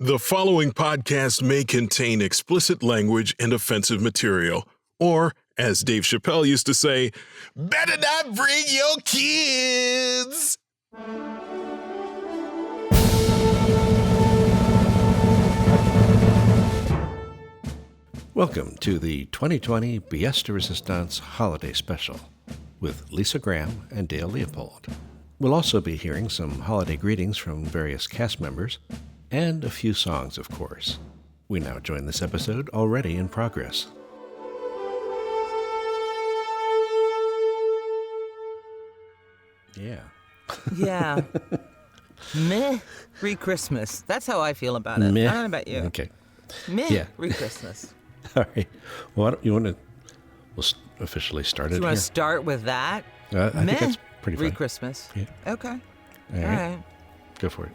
The following podcast may contain explicit language and offensive material, or, as Dave Chappelle used to say, better not bring your kids. Welcome to the 2020 Pièce de Resistance Holiday Special with Lyssa Graham and Dale Leopold. We'll also be hearing some holiday greetings from various cast members, and a few songs, of course. We now join this episode already in progress. Yeah. Yeah. Merry Christmas. That's how I feel about it. Meh. I don't know about you. Okay. Merry Christmas. All right. Well, we'll officially start it Do you want here. to start with that? I think that's pretty Merry fun. Christmas. Yeah. Okay. All All right. right. Go for it.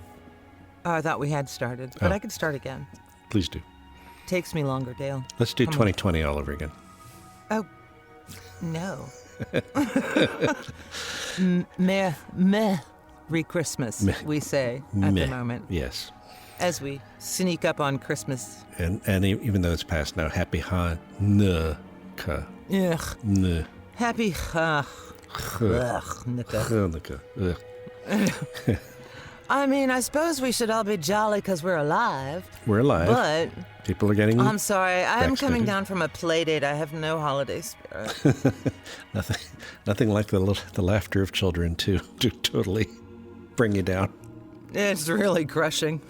Oh, I thought we had started, but Oh. I could start again. Please do. Takes me longer, Dale. Let's do Come on. 2020 all over again. Oh, no. Merry Christmas, Meh. we say at Meh. the moment, Yes. as we sneak up on Christmas. And even though it's past now, happy Hanukkah. Ugh. N- Happy Hanukkah. Ugh. I mean, I suppose we should all be jolly because we're alive. We're alive. But People are getting I'm sorry, I'm coming vaccinated. down from a play date. I have no holiday spirit. nothing like the laughter of children to totally bring you down. It's really crushing.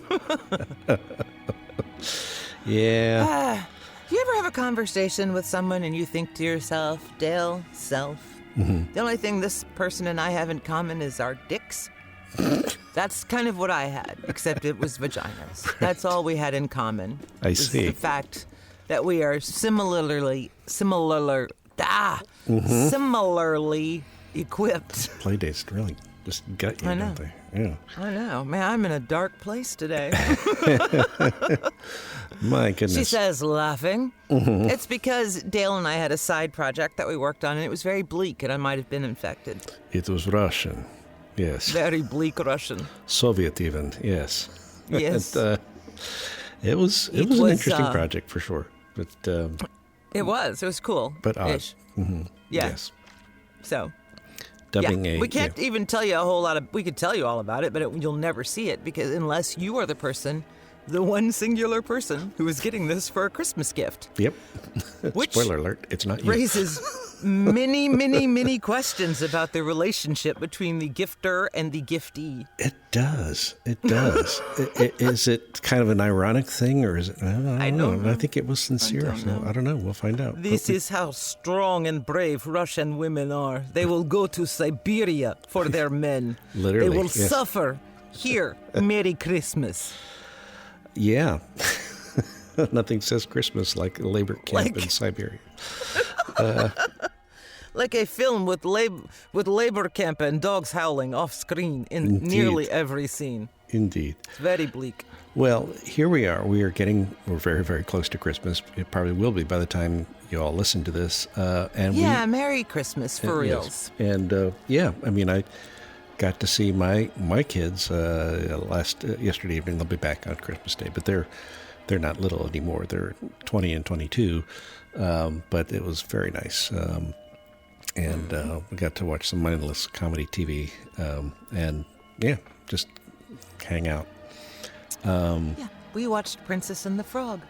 Yeah. You ever have a conversation with someone and you think to yourself, Dale, self, the only thing this person and I have in common is our dicks? That's kind of what I had, except it was vaginas. That's all we had in common. I was see. The fact that we are similarly equipped. Playdates really just gut you, I know. don't they? Yeah. I know. Man, I'm in a dark place today. My goodness. She says, laughing. It's because Dale and I had a side project that we worked on, and it was very bleak, and I might have been infected. It was Russian. Yes. Very bleak Russian. Soviet even. Yes. Yes. And, it was an was, interesting project for sure. But It was cool. but odd. Ish. Yeah. Yes. So, Dubbing yeah. a We can't even tell you a whole lot of, we could tell you all about it, but you'll never see it because unless you are the person, the one singular person who is getting this for a Christmas gift. Yep. Which Spoiler alert, it's not you. raises many questions about the relationship between the gifter and the giftee. It does. It does. Is it kind of an ironic thing, or is it? I don't know. I think it was sincere. I don't know. We'll find out. This is how strong and brave Russian women are. They will go to Siberia for their men. Literally, They will yes. suffer. Here, Merry Christmas. Yeah. Nothing says Christmas like a labor camp in Siberia. Like a film with labor camp and dogs howling off screen in Indeed. nearly every scene. Indeed. It's very bleak. Well, here we are. We're very, very close to Christmas. It probably will be by the time you all listen to this. And Yeah, Merry Christmas for reals. Yes. And I mean, I got to see my kids yesterday evening. They'll be back on Christmas Day, but they're not little anymore. They're 20 and 22. But it was very nice. And we got to watch some mindless comedy TV, and just hang out. Yeah, we watched Princess and the Frog.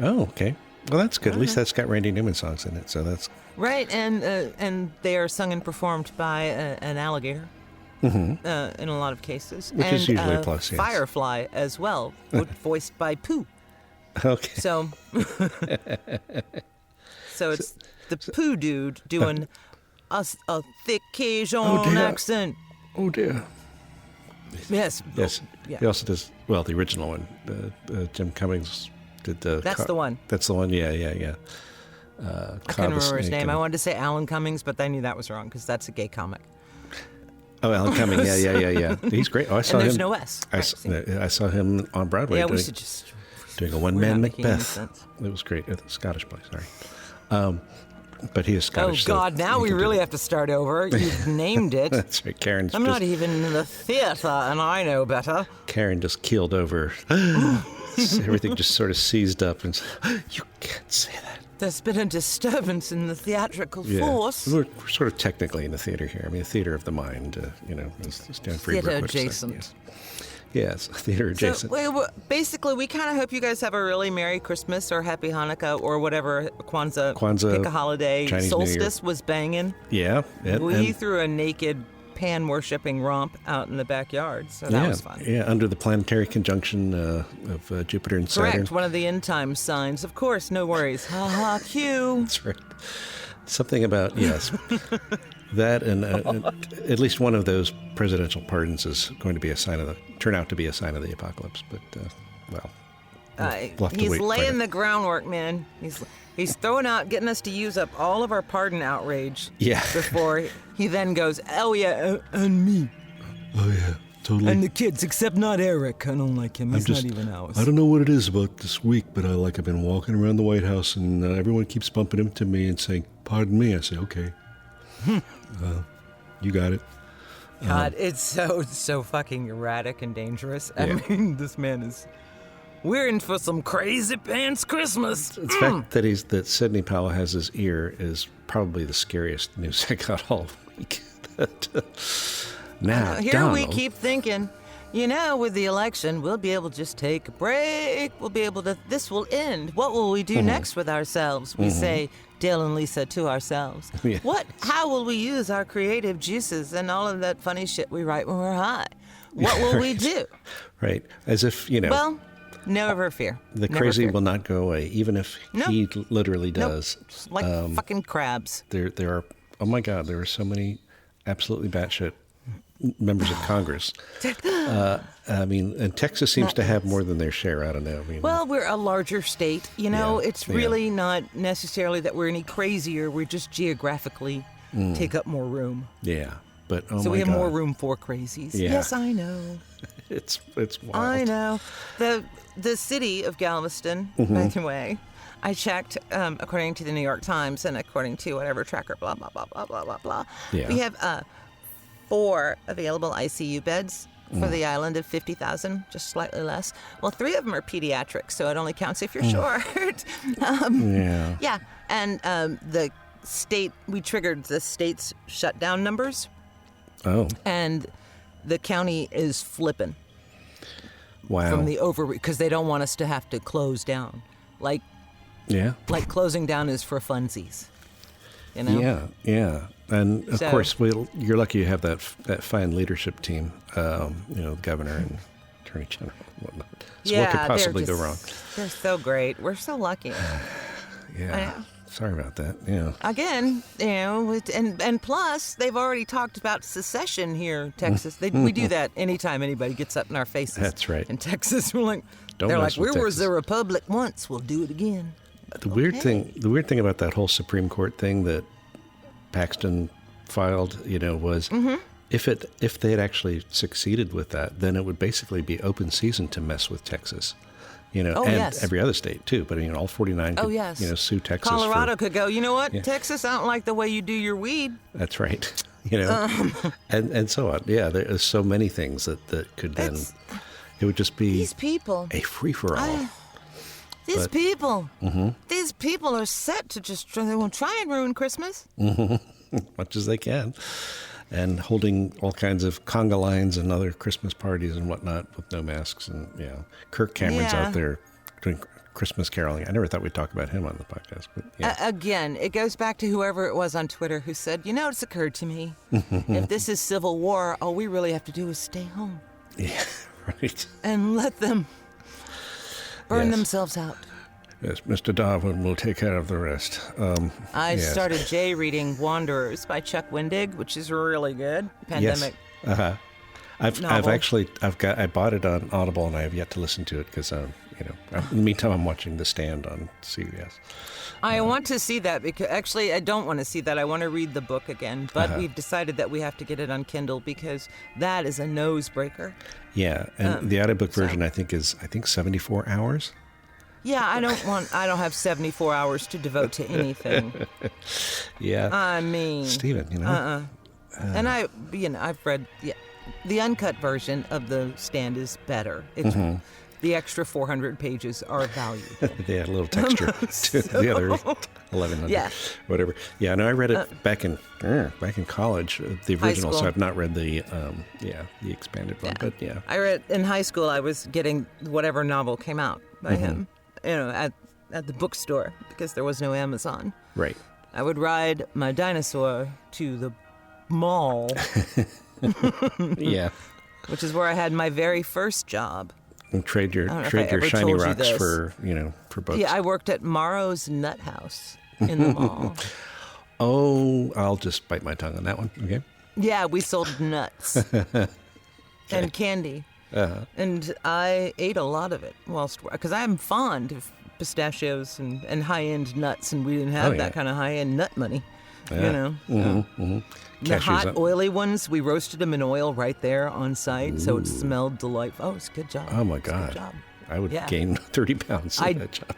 Oh, okay. Well, that's good. At least that's got Randy Newman songs in it, so that's Right, and they are sung and performed by an alligator in a lot of cases. Which and, is usually a plus, yes. Firefly as well, voiced by Pooh. okay. So, so it's the Pooh dude doing a thick Cajun accent. Oh dear. Yes. Yes. Yeah. He also does the original one. Jim Cummings did the. That's the one. That's the one. Yeah. I couldn't remember his name. I wanted to say Alan Cummings, but I knew that was wrong because that's a gay comic. Oh, Alan Cummings. Yeah. He's great. Oh, I saw And there's him. no S. I saw him on Broadway. Yeah, we should just. doing a we're one-man not making any Macbeth. sense. It was great. Scottish play. Sorry. But he is Scottish. Oh, God, now we really have to start over. You've named it. That's right. Karen's I'm not even in the theater, and I know better. Karen just keeled over. Everything just sort of seized up and said, you can't say that. There's been a disturbance in the theatrical force. We're sort of technically in the theater here. I mean, theater of the mind, as Stan Freberg Theater would have said. adjacent. Yes, theater adjacent. So, basically, we kind of hope you guys have a really Merry Christmas or Happy Hanukkah or whatever Kwanzaa pick a holiday. Chinese Solstice was banging. Yeah. We threw a naked pan-worshipping romp out in the backyard, so that was fun. Yeah, under the planetary conjunction of Jupiter and Saturn. Correct, one of the end time signs. Of course, no worries. Ha ha, cue. That's right. Something about, yes, that and at least one of those presidential pardons is going to be turn out to be a sign of the apocalypse, but, we'll have to he's wait laying the groundwork, man. He's throwing out, getting us to use up all of our pardon outrage. Yeah. Before he then goes, oh yeah, and me. Oh yeah, totally. And the kids, except not Eric. I don't like him. He's not even ours. I don't know what it is about this week, but I've been walking around the White House and everyone keeps bumping into me and saying, "Pardon me." I say, "Okay." You got it. God, it's so fucking erratic and dangerous. I mean, this man is. We're in for some crazy pants Christmas. The fact that Sidney Powell has his ear is probably the scariest news I got all week. Now, here Donald, we keep thinking, with the election, we'll be able to just take a break. We'll be able to. This will end. What will we do next with ourselves? We say, Dale and Lyssa to ourselves. Yeah. How will we use our creative juices and all of that funny shit we write when we're high? What will we do? Right, as if Well. Never fear. The crazy will not go away, even if he literally does. Like fucking crabs. There are, oh my God, there are so many absolutely batshit members of Congress. And Texas seems to have more than their share. I don't know. Well, we're a larger state. It's really not necessarily that we're any crazier. We're just geographically take up more room. Yeah. But, so we have more room for crazies. Yeah. Yes, I know. It's wild. I know. The city of Galveston, by the way, I checked, according to the New York Times and according to whatever tracker, blah, blah, blah, blah, blah, blah, blah. Yeah. We have 4 available ICU beds for the island of 50,000, just slightly less. Well, 3 of them are pediatric, so it only counts if you're short. Yeah. And the state, we triggered the state's shutdown numbers. Oh. And the county is flipping. Wow. From the because they don't want us to have to close down. Like closing down is for funsies. Yeah. And of course, you're lucky you have that fine leadership team, the governor and attorney general and whatnot. So what could possibly go wrong? They're so great. We're so lucky. Yeah. Sorry about that. Yeah. Again, and plus, they've already talked about secession here, Texas. We do that anytime anybody gets up in our faces. That's right. In Texas, we're like, we was a republic once. We'll do it again. The weird thing about that whole Supreme Court thing that Paxton filed, was if they had actually succeeded with that, then it would basically be open season to mess with Texas. Every other state too, but all 49 could, sue Texas. Colorado could go, you know what, Texas, I don't like the way you do your weed. That's right. And so on. Yeah, there's so many things that could then, it would just be these people, a free-for-all. These people are set to they won't try and ruin Christmas. Much as they can. And holding all kinds of conga lines and other Christmas parties and whatnot with no masks. And, Kirk Cameron's out there doing Christmas caroling. I never thought we'd talk about him on the podcast. But again, it goes back to whoever it was on Twitter who said, it's occurred to me, if this is civil war, all we really have to do is stay home. Yeah, right. And let them burn themselves out. Yes, Mr. Darwin will take care of the rest. I started reading Wanderers by Chuck Wendig, which is really good. Pandemic. Yes. I bought it on Audible and I have yet to listen to it because in the meantime I'm watching The Stand on CBS. I want to see that because actually I don't want to see that. I want to read the book again, but we've decided that we have to get it on Kindle because that is a nose breaker. Yeah, and the audiobook version I think is 74 hours. Yeah, I don't have 74 hours to devote to anything. Yeah. I mean, Stephen, and I've read the uncut version of The Stand is better. It's the extra 400 pages are valuable. They add a little texture to the other 1,100. Yeah. Whatever. Yeah, no, I read it back in college, the original, so school. I've not read the expanded one, but yeah. I read in high school. I was getting whatever novel came out by him, at the bookstore because there was no Amazon. Right. I would ride my dinosaur to the mall, Yeah. which is where I had my very first job. And trade your I don't know if I ever shiny told you rocks this. for books. Yeah, I worked at Morrow's Nut House in the mall. Oh, I'll just bite my tongue on that one. Okay. Yeah, we sold nuts and candy. And I ate a lot of it because I'm fond of pistachios and high-end nuts, and we didn't have that kind of high-end nut money, The Cashews hot, up. oily ones, we roasted them in oil right there on site, so it smelled delightful. Oh, it's a good job. Oh my It's a God. good job. I would gain 30 pounds in that job.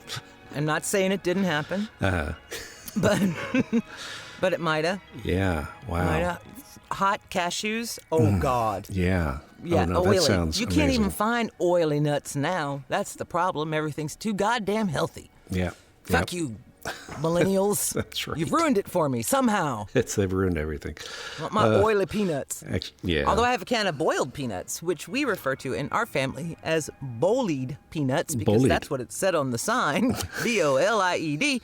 I'm not saying it didn't happen, but it might have. Yeah. Wow. Hot cashews. Oh God. Yeah. Yeah, Oh, no, oily. that sounds You can't amazing. even find oily nuts now. That's the problem. Everything's too goddamn healthy. Yeah. Fuck you, millennials. That's right. You've ruined it for me somehow. They've ruined everything. I want my oily peanuts. Yeah. Although I have a can of boiled peanuts, which we refer to in our family as bollied peanuts because Bollied. that's what it said on the sign, B-O-L-I-E-D.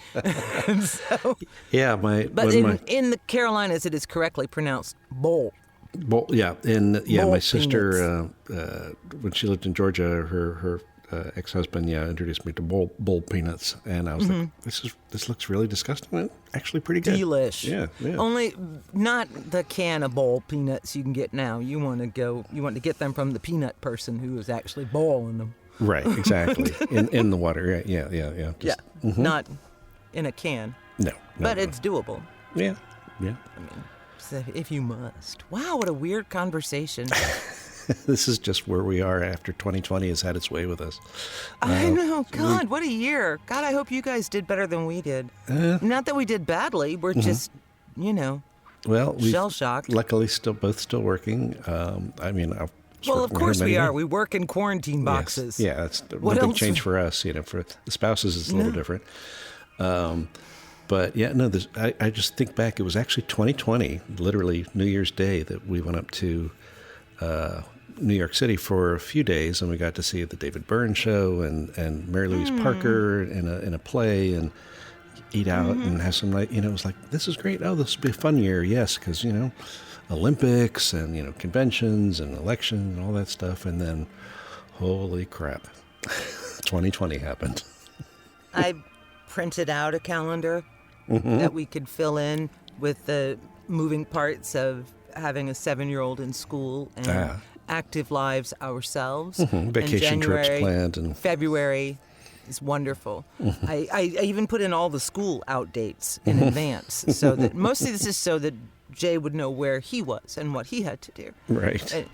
And so, Yeah. but in the Carolinas, it is correctly pronounced boll. Yeah, and Bowl my sister, when she lived in Georgia, her ex-husband, introduced me to bowl peanuts, and I was like, this looks really disgusting. And actually, pretty good. Delish. Yeah. Only not the can of bowl peanuts you can get now. You want to get them from the peanut person who is actually boiling them. Right, exactly. in the water. Yeah. Just- Not in a can. No. But it's doable. Yeah. I mean, so if you must. Wow, what a weird conversation. This is just where we are after 2020 has had its way with us. I know. God, what a year. God, I hope you guys did better than we did. Not that we did badly. We're just, Well, we shell-shocked. Luckily, both still working. Well, of course we are. We work in quarantine boxes. Yes. Yeah, that's a What big else? change for us. For the spouses, it's a little different. But yeah, no. I just think back. It was actually 2020, literally New Year's Day, that we went up to New York City for a few days, and we got to see the David Byrne show and Mary Louise Parker in a play and eat out and have some night. It was like, this is great. Oh, this will be a fun year. Yes, because Olympics and conventions and election and all that stuff. And then, holy crap, 2020 happened. I printed out a calendar that we could fill in with the moving parts of having a 7-year-old in school and active lives ourselves. Vacation and trips January, planned and February is wonderful. I even put in all the school out dates in advance, so that mostly this is so that Jay would know where he was and what he had to do. right. It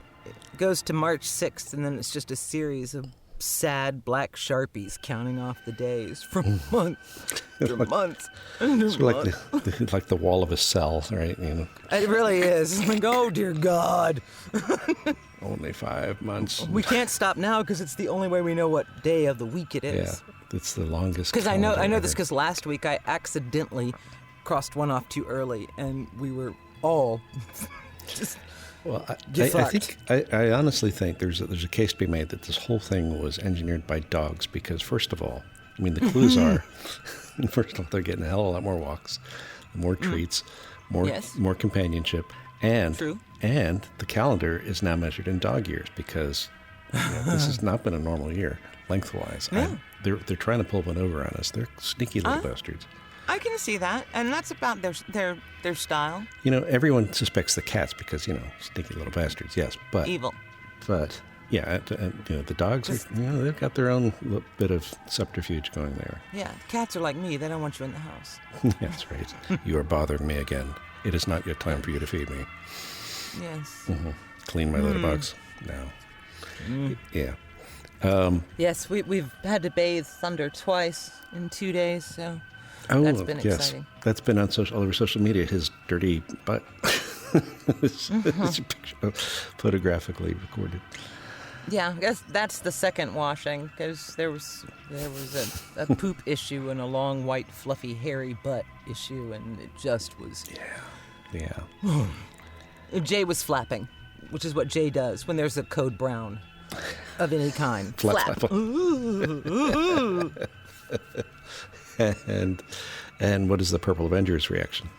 goes to March 6th, and then it's just a series of sad black Sharpies counting off the days from month to month. It's like the wall of a cell, right? It really is. It's like, oh, dear God. Only 5 months. We can't stop now because it's the only way we know what day of the week it is. Yeah, it's the longest. Because I know calendar this ever. because last week I accidentally crossed one off too early, and we were all just... Well, Get I fucked. think I honestly think there's a case to be made that this whole thing was engineered by dogs because, first of all, the clues are, first of all, they're getting a hell of a lot more walks, more treats, more companionship, and True. and the calendar is now measured in dog years because this has not been a normal year lengthwise. No. They're trying to pull one over on us. They're sneaky little bastards. I can see that, and that's about their style. Everyone suspects the cats because, sneaky little bastards, yes. But Evil. But, yeah, the dogs, they've got their own little bit of subterfuge going there. Yeah, cats are like me. They don't want you in the house. That's right. You are bothering me again. It is not yet time for you to feed me. Yes. Clean my litter box now. Yeah. Yes, we've had to bathe Thunder twice in 2 days, so that's been exciting. That's been on all over social media. His dirty butt. It's a picture photographically recorded. Yeah, I guess that's the second washing, because there was a poop issue and a long, white, fluffy, hairy butt issue, and it just was... Yeah. Jay was flapping, which is what Jay does when there's a code brown of any kind. Flap. Ooh. And what is the Purple Avengers reaction?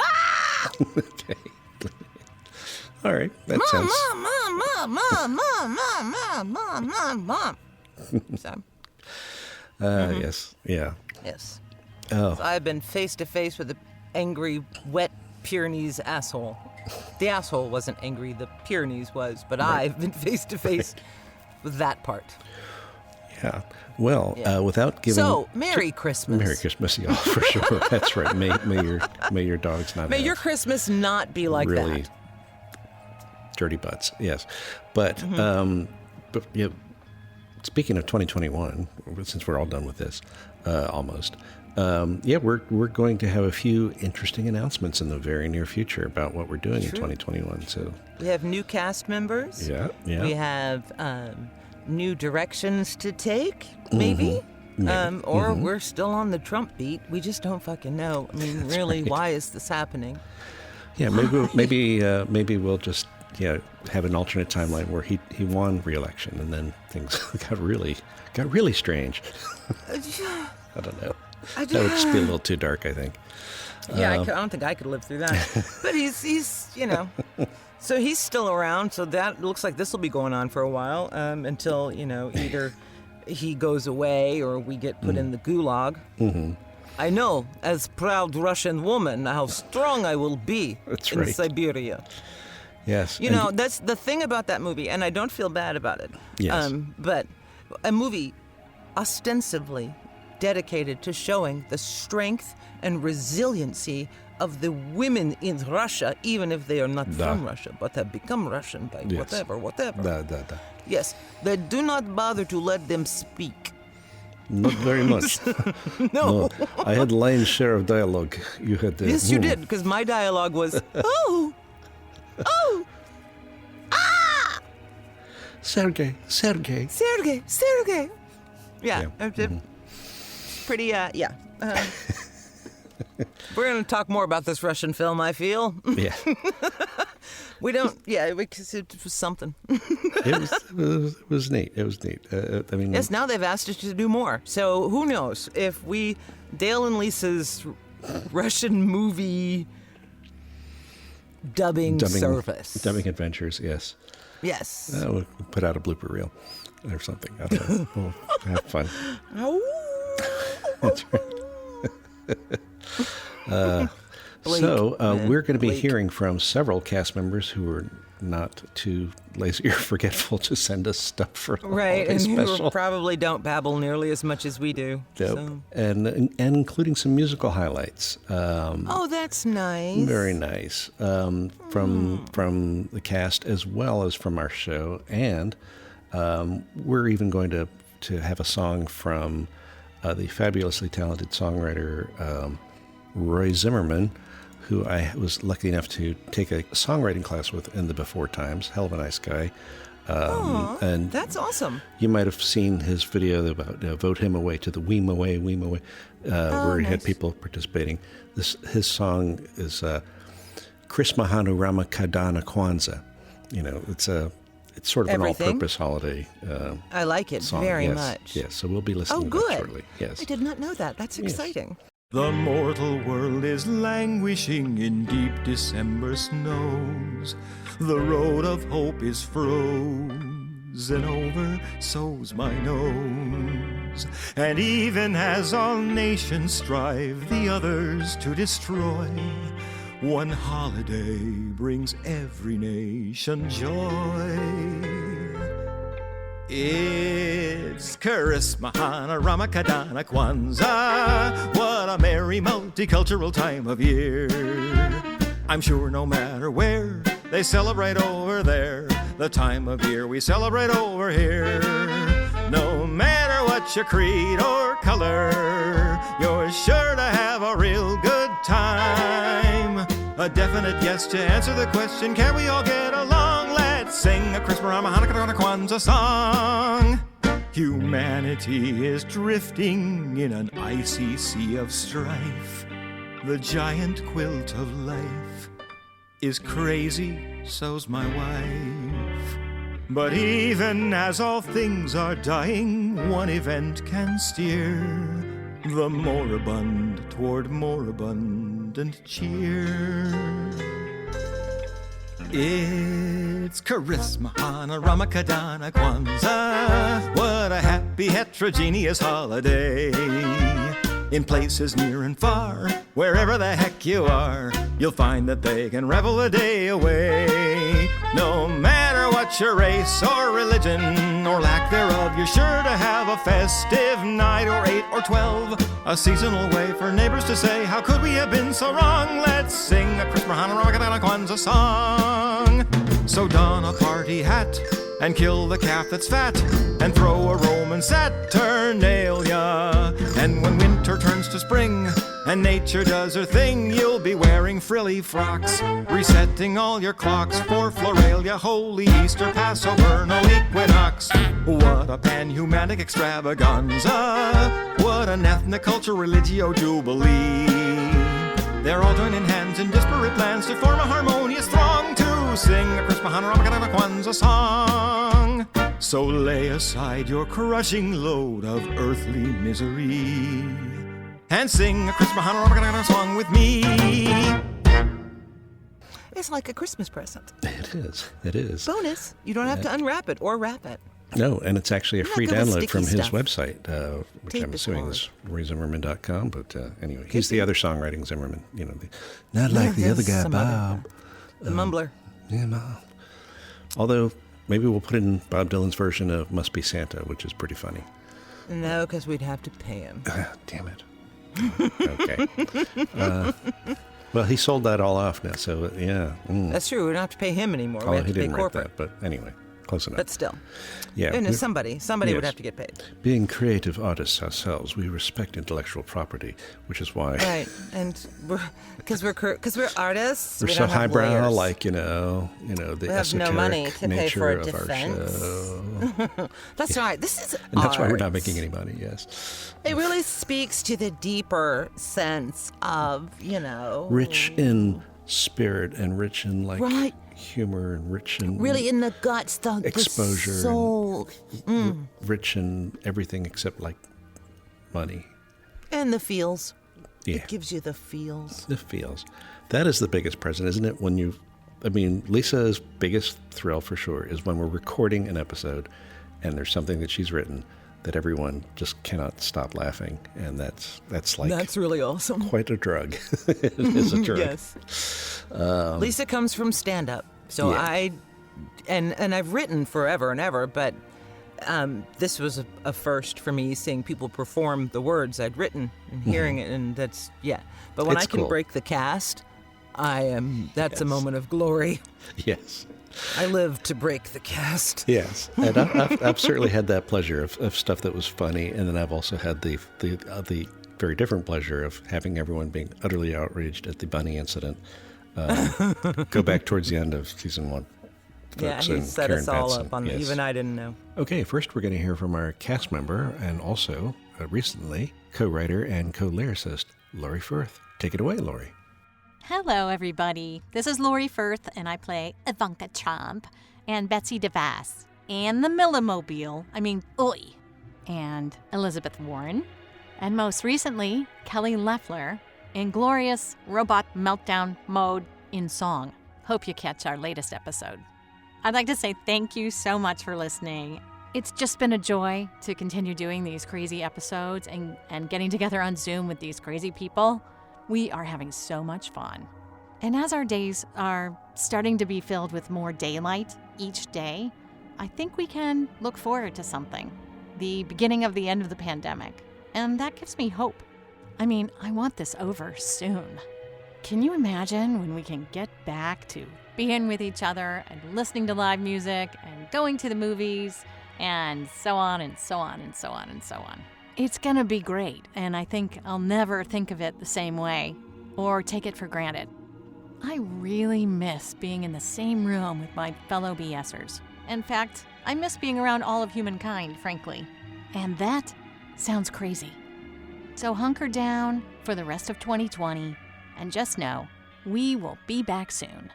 Ah! Okay. All right. That sounds... Mom. So. Yes. Yeah. Yes. Oh. So I've been face to face with the angry, wet Pyrenees asshole. The asshole wasn't angry, the Pyrenees was, but Right. I've been face to face with that part. Yeah. Well, without giving... So, Merry Christmas. Merry Christmas, y'all, for sure. That's right. May your dogs not May have your Christmas not be like really that. dirty butts. Yes. But, speaking of 2021, since we're all done with this, almost, we're going to have a few interesting announcements in the very near future about what we're doing in 2021. So we have new cast members. Yeah. We have new directions to take, maybe. Or we're still on the Trump beat. We just don't fucking know. I mean, really, why is this happening? Yeah, maybe we'll just have an alternate timeline where he won re-election and then things got really strange. I don't know. That would just be a little too dark, I think. Yeah, I don't think I could live through that. But he's so he's still around. So that looks like this will be going on for a while until either he goes away or we get put in the gulag. Mm-hmm. I know, as proud Russian woman, how strong I will be in Siberia. Yes. That's the thing about that movie, and I don't feel bad about it. Yes. But a movie ostensibly dedicated to showing the strength and resiliency of the women in Russia, even if they are not from Russia, but have become Russian by whatever. Yes, they do not bother to let them speak. Not very much. No. I had lion's share of dialogue. You had the... Yes, you did, because my dialogue was, oh, Sergey. Yeah. Pretty, we're going to talk more about this Russian film, I feel. Yeah. We don't, because it was something. It was neat. It was neat. Yes, now they've asked us to do more. So who knows if Dale and Lyssa's Russian movie dubbing service. Dubbing adventures, yes. Yes. We'll put out a blooper reel or something. I don't know. We'll have fun. That's right. We're going to be hearing from several cast members who are not too lazy or forgetful to send us stuff for right, and special. who probably don't babble nearly as much as we do. Yep. So. And including some musical highlights. That's nice. Very nice. From the cast as well as from our show. And we're even going to have a song from the fabulously talented songwriter Roy Zimmerman, who I was lucky enough to take a songwriting class with in the before times. Hell of a nice guy. And that's awesome. You might have seen his video about Vote Him Away to the Weem Away, where he had people participating. His song is Chris Mahanu Rama Kadana Kwanzaa. It's sort of an all-purpose holiday I like it song. very much. Yes, so we'll be listening to that shortly. Yes. I did not know that. That's exciting. The mortal world is languishing in deep December snows. The road of hope is frozen over, so's my nose. And even as all nations strive the others to destroy, one holiday brings every nation joy. It's Christmas, Ramakadana, Kwanzaa. What a merry multicultural time of year. I'm sure no matter where they celebrate over there, the time of year we celebrate over here. what your creed or color, you're sure to have a real good time. A definite yes to answer the question, can we all get along? Let's sing a Christmas, Hanukkah, and a Kwanzaa song. Humanity is drifting in an icy sea of strife. The giant quilt of life is crazy, so's my wife. But even as all things are dying, one event can steer the moribund toward more abundant cheer. It's Charisma, Hana, Ramakadana, Kwanzaa. What a happy heterogeneous holiday. In places near and far, wherever the heck you are, you'll find that they can revel a day away. No matter what your race or religion or lack thereof, you're sure to have a festive night or 8 or 12. A seasonal way for neighbors to say, how could we have been so wrong? Let's sing a Christmas, Hanukkah, and a Kwanzaa song. So don a party hat and kill the calf that's fat and throw a Roman Saturnalia. And when winter turns to spring and nature does her thing, you'll be wearing frilly frocks, resetting all your clocks for Floralia, Holy Easter, Passover, no equinox. What a pan-humanic extravaganza, what an ethnoculture religio jubilee. They're all joining hands in disparate lands to form a harmonious throng to sing a Christmas, Hanukkah, and a Kwanzaa song. So lay aside your crushing load of earthly misery and sing a Christmas, Hanukkah, and a song with me. It's like a Christmas present. It is. It is. Bonus, you don't have to unwrap it or wrap it. No, and it's actually a free download from his website, which Tape I'm is assuming hard. is RayZimmerman.com. But anyway, he's the other songwriting Zimmerman. You know, not like the other guy, some Bob. The mumbler. Yeah, Bob. Although maybe we'll put in Bob Dylan's version of "Must Be Santa," which is pretty funny. No, because we'd have to pay him. Damn it. Okay. Well, he sold that all off now, so yeah. That's true. We don't have to pay him anymore. We Oh, have he to pay didn't write corporate. that, but anyway, close enough. But still. Yeah. And we're- somebody would yes. have to get paid. Being creative artists ourselves, we respect intellectual property, which is why Right. And because we're artists, we're we so don't have highbrow, lawyers. like the We have no money esoteric to pay nature for a of our defense. show. That's right. This is And that's why we're not art. making any money, yes. It really speaks to the deeper sense of, Rich in spirit and rich in Right. humor and rich in really in the guts, the exposure the soul, rich in everything except like money. and the feels. Yeah. It gives you the feels. The feels. That is the biggest present, isn't it? Lisa's biggest thrill for sure is when we're recording an episode and there's something that she's written that everyone just cannot stop laughing. And that's like That's really awesome. quite a drug. It is a drug. Yes. Lisa comes from stand-up, so Yeah. I've written forever and ever, but this was a first for me, seeing people perform the words I'd written and hearing it, and that's But when It's I can cool. break the cast, that's a Yes. moment of glory. Yes. I live to break the cast. Yes, and I've certainly had that pleasure of stuff that was funny, and then I've also had the very different pleasure of having everyone being utterly outraged at the bunny incident. Go back towards the end of season 1. Yeah, folks, he and set Karen us all Batson. up on Yes. even I didn't know. Okay, first we're going to hear from our cast member and also recently co-writer and co-lyricist Lori Firth. Take it away, Lori. Hello, everybody. This is Lori Firth, and I play Ivanka Trump and Betsy DeVos and the Millimobile, and Elizabeth Warren, and most recently, Kelly Loeffler in glorious robot meltdown mode in song. Hope you catch our latest episode. I'd like to say thank you so much for listening. It's just been a joy to continue doing these crazy episodes and getting together on Zoom with these crazy people. We are having so much fun. And as our days are starting to be filled with more daylight each day, I think we can look forward to something. The beginning of the end of the pandemic. And that gives me hope. I want this over soon. Can you imagine when we can get back to being with each other and listening to live music and going to the movies and so on and so on and so on and so on. It's gonna be great, and I think I'll never think of it the same way or take it for granted. I really miss being in the same room with my fellow BSers. In fact, I miss being around all of humankind, frankly. And that sounds crazy. So hunker down for the rest of 2020, and just know we will be back soon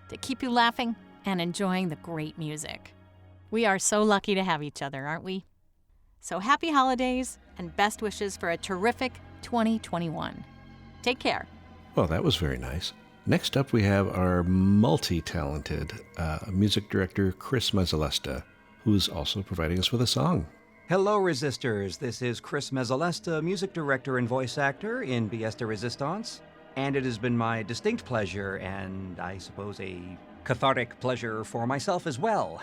to keep you laughing and enjoying the great music. We are so lucky to have each other, aren't we? So happy holidays and best wishes for a terrific 2021. Take care. Well, that was very nice. Next up, we have our multi-talented music director, Chris Mazzalesta, who's also providing us with a song. Hello, Resistors. This is Chris Mazzalesta, music director and voice actor in Pièce de Résistance. And it has been my distinct pleasure, and I suppose a cathartic pleasure for myself as well,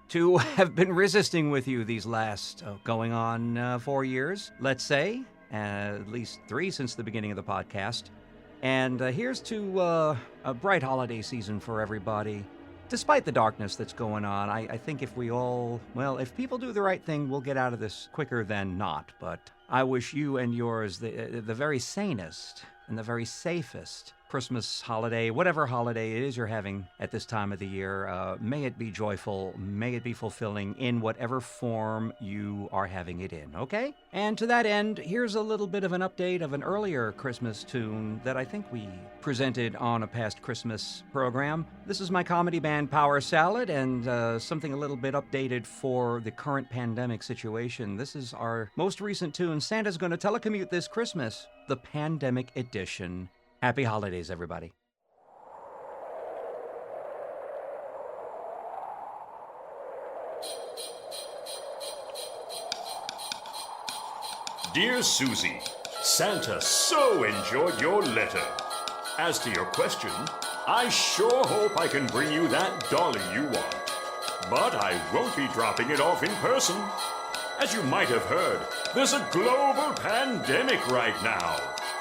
to have been resisting with you these last, going on 4 years, let's say, at least 3 since the beginning of the podcast. And here's to a bright holiday season for everybody. Despite the darkness that's going on, I think if we all, well, if people do the right thing, we'll get out of this quicker than not. But I wish you and yours the very sanest and the very safest Christmas holiday, whatever holiday it is you're having at this time of the year. May it be joyful, may it be fulfilling in whatever form you are having it in, okay? And to that end, here's a little bit of an update of an earlier Christmas tune that I think we presented on a past Christmas program. This is my comedy band Power Salad, and something a little bit updated for the current pandemic situation. This is our most recent tune, Santa's Gonna Telecommute This Christmas, the Pandemic Edition. Happy holidays, everybody. Dear Susie, Santa so enjoyed your letter. As to your question, I sure hope I can bring you that dolly you want. But I won't be dropping it off in person. As you might have heard, there's a global pandemic right now.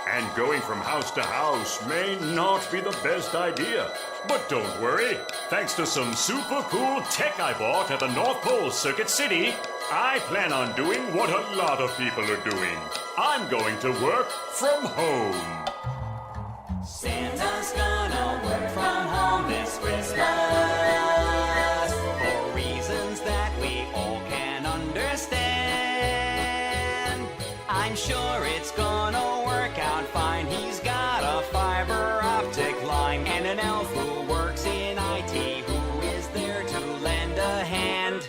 And going from house to house may not be the best idea. But don't worry, thanks to some super cool tech I bought at the North Pole Circuit City, I plan on doing what a lot of people are doing. I'm going to work from home. Santa's gonna work from home this Christmas for reasons that we all can understand. I'm sure it's gonna work out fine. He's got a fiber optic line and an elf who works in IT who is there to lend a hand.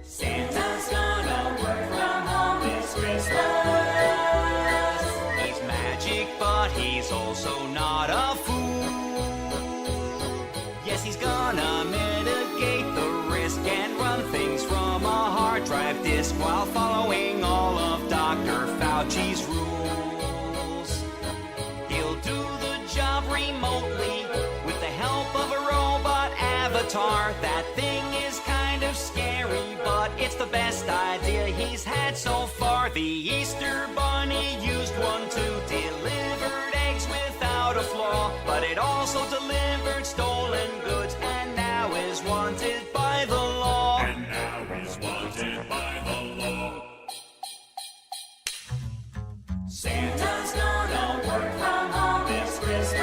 Santa's gonna work from home this Christmas. He's magic, but he's also not a fool. Yes, he's gonna mitigate the risk and run things from a hard drive disk while following all of Dr. Fauci's rules. He'll do the job remotely with the help of a robot avatar. That thing is kind of scary, but it's the best idea he's had so far. The Easter Bunny used one to deliver eggs without a flaw, but it also delivered stolen goods and now is wanted by the law. And now he's wanted by the law. Santa's gonna work from home this Christmas.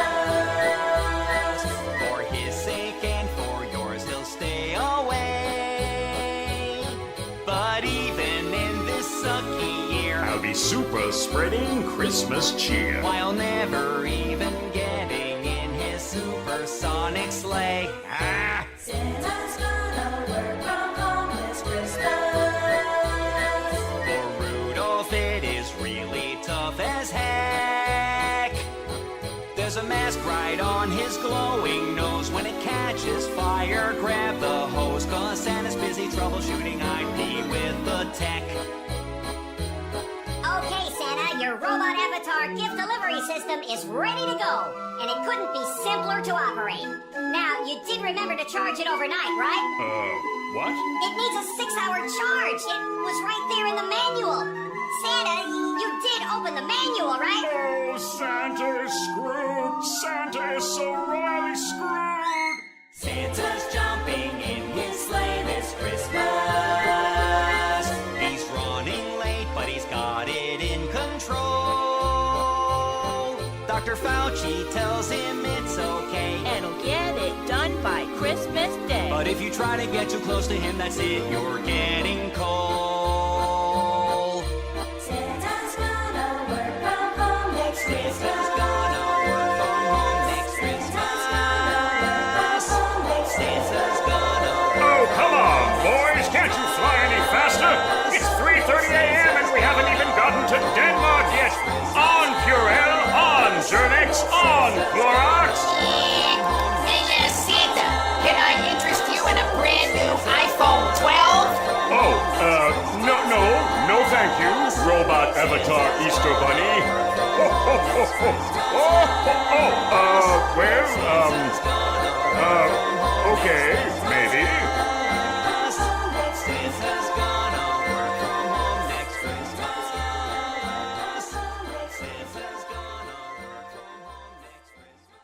For his sake and for yours, he'll stay away. But even in this sucky year, I'll be super spreading Christmas cheer. while never even getting in his supersonic sleigh. Ah! Santa's gonna work from home this Christmas. For Rudolph, it is really tough as heck. There's a mask right on his glowing nose. When it catches fire, grab the hose, 'cause Santa's busy troubleshooting IP with the tech. Okay, Santa, your robot avatar gift delivery system is ready to go, and it couldn't be simpler to operate. Now, you did remember to charge it overnight, right? What? It needs a 6-hour charge. It was right there in the manual. Santa, you did open the manual, right? Oh, Santa is screwed. Santa is so royally screwed. Santa's jumping in his sleigh this Christmas. Dr. Fauci tells him it's okay. And he'll get it done by Christmas Day. But if you try to get too close to him, that's it, you're getting cold. Santa's gonna work from home next Christmas. Santa's gonna work from home next Christmas. Santa's gonna Oh, come on, boys. Can't you fly any faster? It's 3:30 a.m. and we haven't even gotten to Denmark yet. On Purell, on Zernex, on Clorox. Hey there, Santa. Can I interest you in a brand new iPhone 12? Oh, no, thank you, Robot Avatar Easter Bunny. Okay, maybe. Santa's gonna work from home next Christmas. Santa's gonna work from home next Christmas.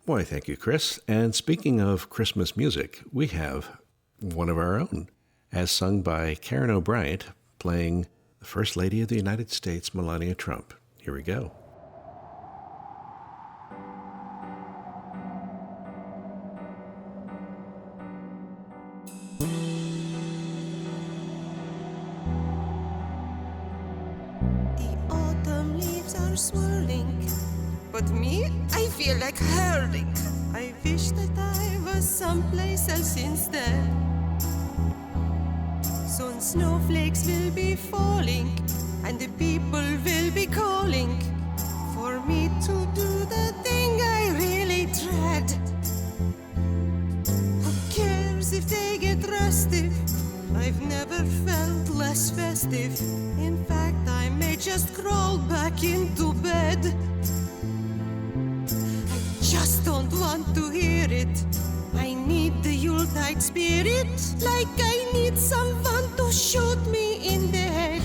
Why, thank you, Chris. And speaking of Christmas music, we have one of our own, as sung by Karen O'Brien, playing the First Lady of the United States, Melania Trump. Here we go. The autumn leaves are swirling, but me, I feel like hurling. I wish that I was someplace else instead. Soon snowflakes will be falling, and the people will be calling for me to do the thing I really dread. Who cares if they get rusty? I've never felt less festive. In fact, I may just crawl back into bed. I just don't want to hear it. I need the Yuletide spirit, like I need someone to shoot me in the head.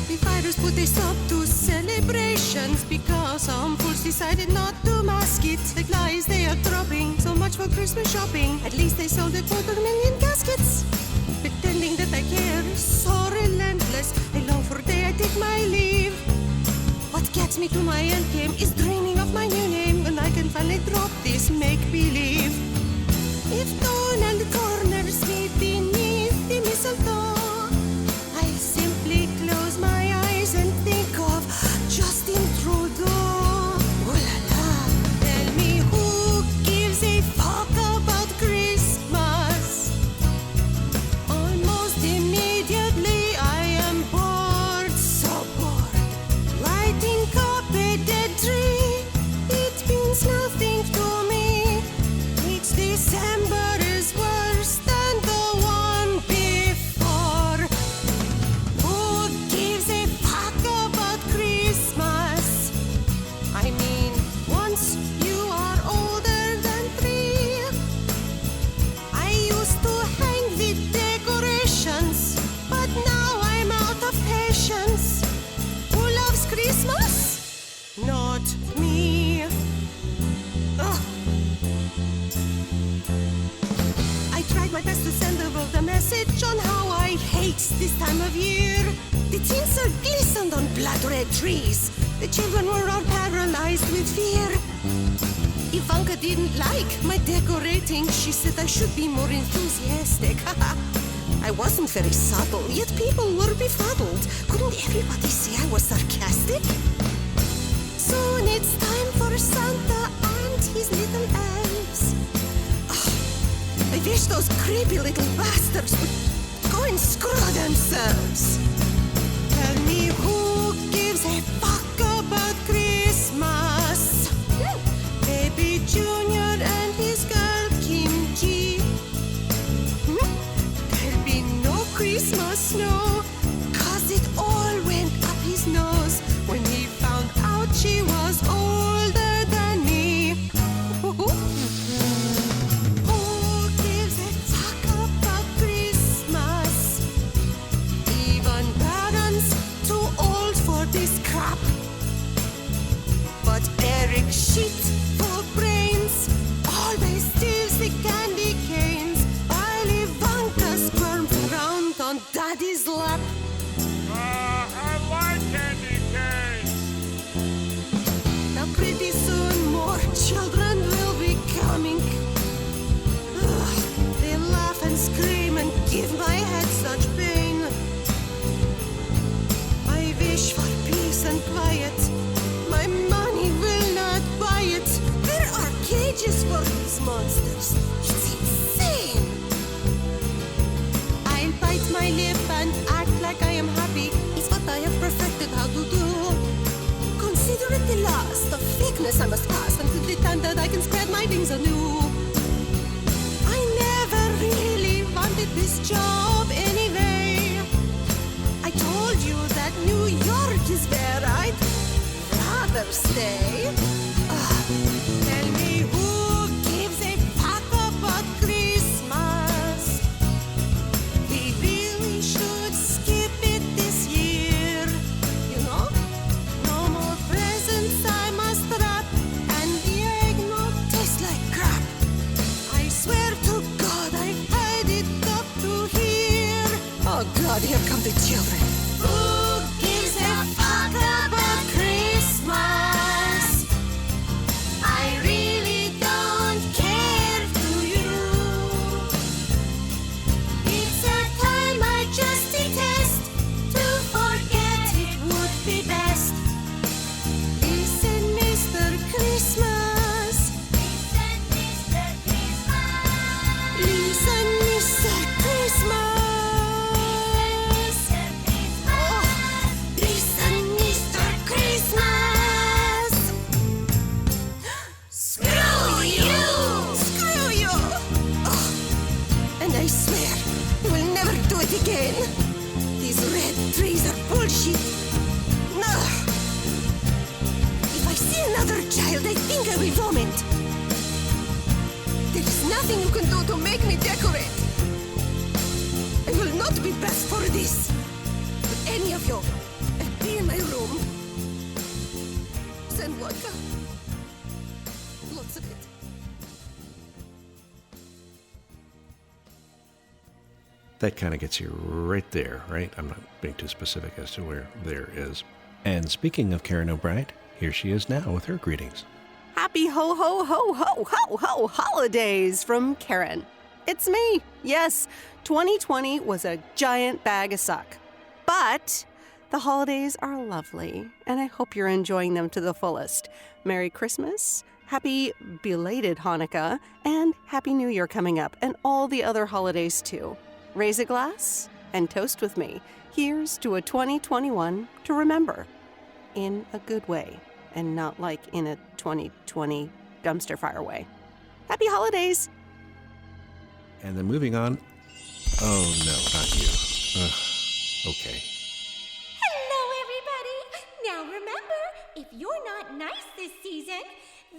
The virus put a stop to celebrations because some fools decided not to mask it. The lies they are dropping, so much for Christmas shopping. At least they sold 250,000 caskets. Pretending that I care is so relentless. I long for the day I take my leave. What gets me to my end game is dreaming of my new name, when I can finally drop this make-believe. If dawn and corners meet beneath the mistletoe, I'll simply close my eyes and think of Justin Trudeau. Ooh la la. Tell me who gives a fuck about Christmas? Almost immediately I am bored, so bored. Lighting up a dead tree, it means nothing to me. Each December is worse than the one before. Who gives a fuck about Christmas? I mean, once you are older than 3, I used to hang the decorations, but now I'm out of patience. Who loves Christmas? Not me. Ugh. I tried my best to send the world a message on how I hate this time of year. The tinsel glistened on blood-red trees. The children were all paralyzed with fear. Ivanka didn't like my decorating. She said I should be more enthusiastic. I wasn't very subtle, yet people were befuddled. Couldn't everybody see I was sarcastic? Soon it's time for Santa and his little elves. I wish those creepy little bastards would go and screw themselves. Tell me who gives a fuck about Christmas? Baby Junior and his girl Kim Ji. There'll be no Christmas snow, 'cause it all went up his nose when he found out she was older than me. Who gives a fuck about Christmas? Even parents too old for this crap. But Eric shit for brains always steals the candy canes, while Ivanka squirms around on Daddy's lap. I like candy give my head such pain. I wish for peace and quiet. My money will not buy it. There are cages for these monsters. It's insane. I'll bite my lip and act like I am happy. It's what I have perfected how to do. Consider it the last of fakeness I must pass until the time that I can spread my wings anew. I never really wanted this job anyway. I told you that New York is where I'd rather stay. Tell me who gives a fuck about Christmas? We really should skip it this year. You know? No more presents I must wrap, and the eggnog tastes like crap. I swear to God I've had it up to here. Oh God, here come the children. Who gives a fuck about Christmas? I really don't care, do you? It's a time I just detest. To forget it would be best. Listen, Mr. Christmas. Listen, Mr. Christmas. Listen, Mr. Christmas. Oh, listen, Mr. Christmas. Screw you! Screw you! Oh, and I swear we'll never do it again. These red trees are bullshit. No. If I see another child, I think I will vomit. There is nothing you can do to make me decorate. I will not be best for this. But any of you, I'll be in my room. Send vodka. Lots of it. That kind of gets you right there, right? I'm not being too specific as to where there is. And speaking of Karen O'Brien, here she is now with her greetings. Happy ho ho ho ho ho ho holidays from Karen. It's me. Yes, 2020 was a giant bag of suck. But the holidays are lovely, and I hope you're enjoying them to the fullest. Merry Christmas, happy belated Hanukkah, and Happy New Year coming up, and all the other holidays too. Raise a glass and toast with me. Here's to a 2021 to remember. In a good way, and not like in a 2020 dumpster fire way. Happy holidays! And then moving on. Oh, no, not you. Okay. Hello, everybody! Now remember, if you're not nice this season,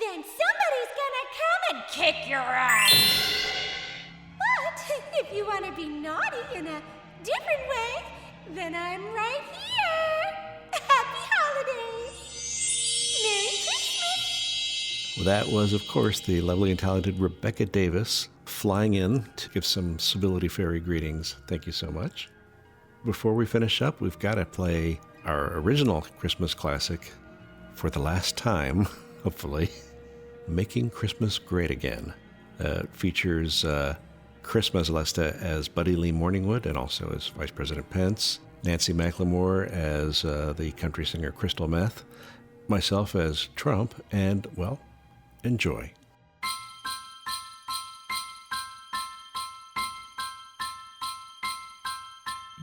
then somebody's gonna come and kick your ass! But if you want to be naughty in a different way, then I'm right here! Happy holidays! Merry Christmas! Well, that was, of course, the lovely and talented Rebecca Davis flying in to give some Civility Fairy greetings. Thank you so much. Before we finish up, we've got to play our original Christmas classic for the last time, hopefully, Making Christmas Great Again. It features Chris Mezzalesta as Buddy Lee Morningwood and also as Vice President Pence, Nancy McLemore as the country singer Crystal Meth, myself as Trump, and, well, enjoy.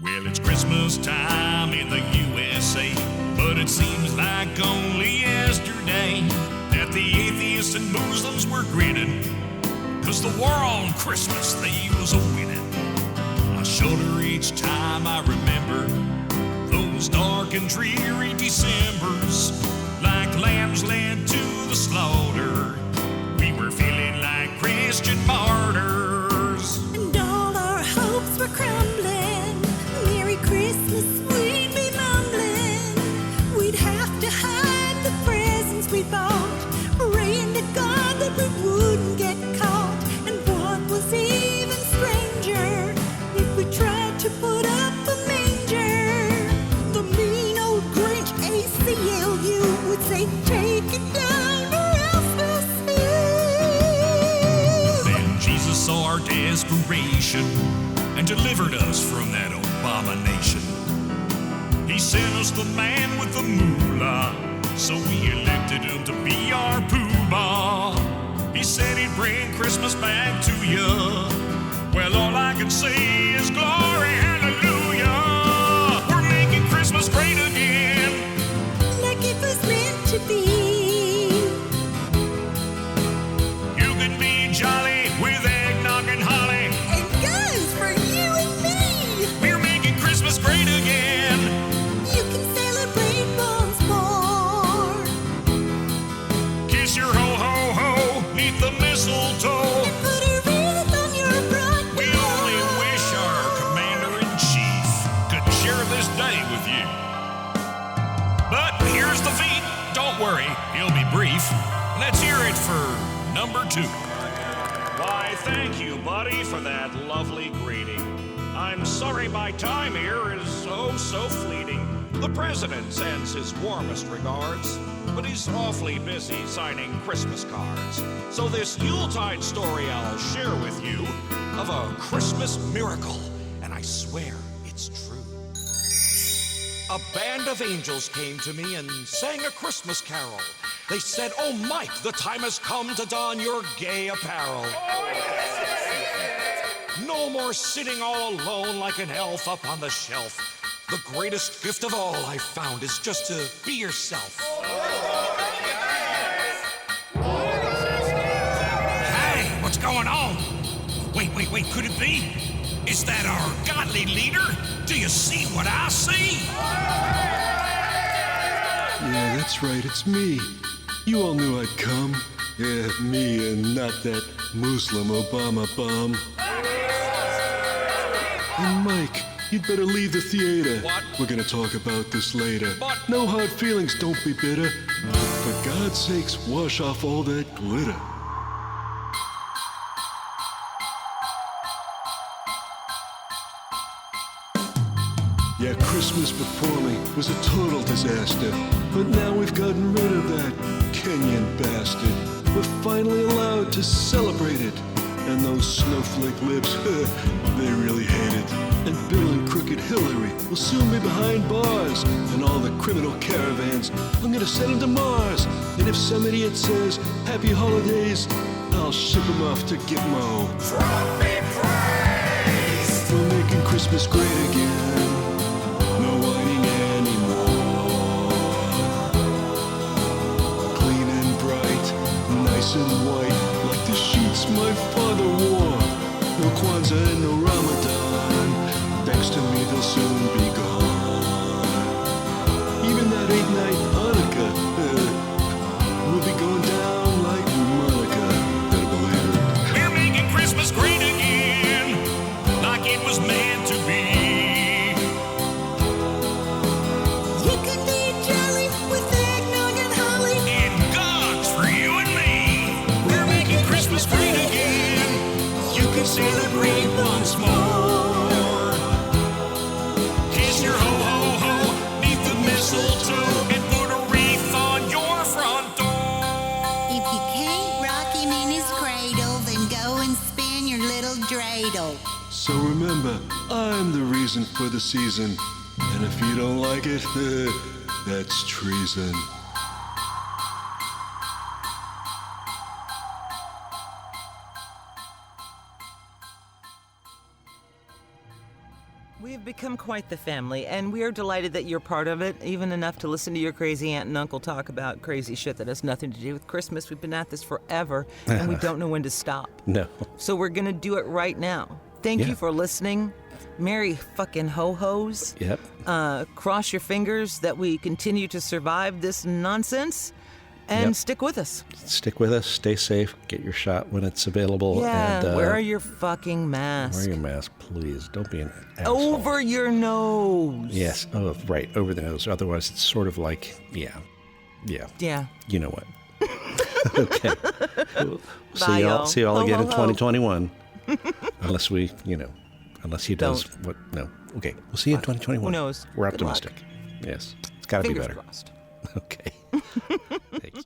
Well, it's Christmas time in the USA, but it seems like only yesterday that the atheists and Muslims were grinning, 'cause the war on Christmas, they was a-winning. I shudder each time I remember those dark and dreary Decembers, like lambs led to the slaughter. We were feeling like Christian martyrs. And all our hopes were crumbling. Merry Christmas, we'd be mumbling. We'd have to hide the presents we bought, praying to God that we wouldn't get caught. And what was even stranger, if we tried to put up a manger, the mean old Grinch ACLU would say, take it down or else we'll see. Then Jesus saw our desperation and delivered delivered us from that abomination. He sent us the man with the moolah, so we elected him to be our poobah. He said he'd bring Christmas back to you. Well, all I can say is glory, hallelujah. We're making Christmas great again, like it was meant to be. You can be jolly with eggnog and holly, and guns for you and me. We're making Christmas great again. You can celebrate once more. Kiss your ho-ho-ho neath the mistletoe. And put a wreath on your front door. We only wish our commander-in-chief could share this day with you. But here's the feat. Don't worry, he'll be brief. Let's hear it for number 2. Why, thank you, buddy, for that lovely greeting. I'm sorry my time here is oh so fleeting. The president sends his warmest regards, but he's awfully busy signing Christmas cards. So this Yuletide story I'll share with you of a Christmas miracle, and I swear it's true. A band of angels came to me and sang a Christmas carol. They said, "Oh, Mike, the time has come to don your gay apparel. No more sitting all alone like an elf up on the shelf. The greatest gift of all I found is just to be yourself." Hey, what's going on? Wait, could it be? Is that our godly leader? Do you see what I see? Yeah, that's right, it's me. You all knew I'd come. Yeah, me and not that Muslim Obama bum. And Mike, you'd better leave the theater. What? We're gonna talk about this later. But- No hard feelings, don't be bitter. For God's sakes, wash off all that glitter. Yeah, Christmas before me was a total disaster. But now we've gotten rid of that Kenyan bastard. We're finally allowed to celebrate it. And those snowflake lips, they really hate it. And Bill and Crooked Hillary will soon be behind bars. And all the criminal caravans, I'm gonna send them to Mars. And if some idiot says, "Happy Holidays," I'll ship him off to Gitmo. Trophy praise! We're making Christmas great again. No whining anymore. Clean and bright, nice and white, like the sheets my father wore. No Kwanzaa and no Ramadan. Thanks to me, they'll soon be gone. Even that 8-night Hanukkah will be going down like Monica. Better believe it. We're making Christmas great again, like it was meant to be. You can be jolly with eggnog and holly. And guns for you and me. We're making Christmas great again. You can celebrate once more. Kiss your ho-ho-ho neath the mistletoe and put a wreath on your front door. If you can't rock him in his cradle, then go and spin your little dreidel. So remember, I'm the reason for the season. And if you don't like it, that's treason. We have become quite the family, and we are delighted that you're part of it, even enough to listen to your crazy aunt and uncle talk about crazy shit that has nothing to do with Christmas. We've been at this forever, and we don't know when to stop. No. So we're going to do it right now. Thank you for listening. Merry fucking ho-hos. Yep. Cross your fingers that we continue to survive this nonsense, and stick with us. Stick with us. Stay safe. Get your shot when it's available. Yeah, and, wear your fucking mask. Wear your mask, please. Don't be an asshole. Over your nose. Yes. Oh, right. Over the nose. Otherwise, it's sort of like, yeah. You know what? Okay. We'll Bye, y'all. See y'all again in Ho, ho, ho. 2021. Unless unless he does what? No. Okay. We'll see you in 2021. Who knows? We're Good luck. optimistic. Yes. It's got to be Fingers better. crossed. Okay. Thanks.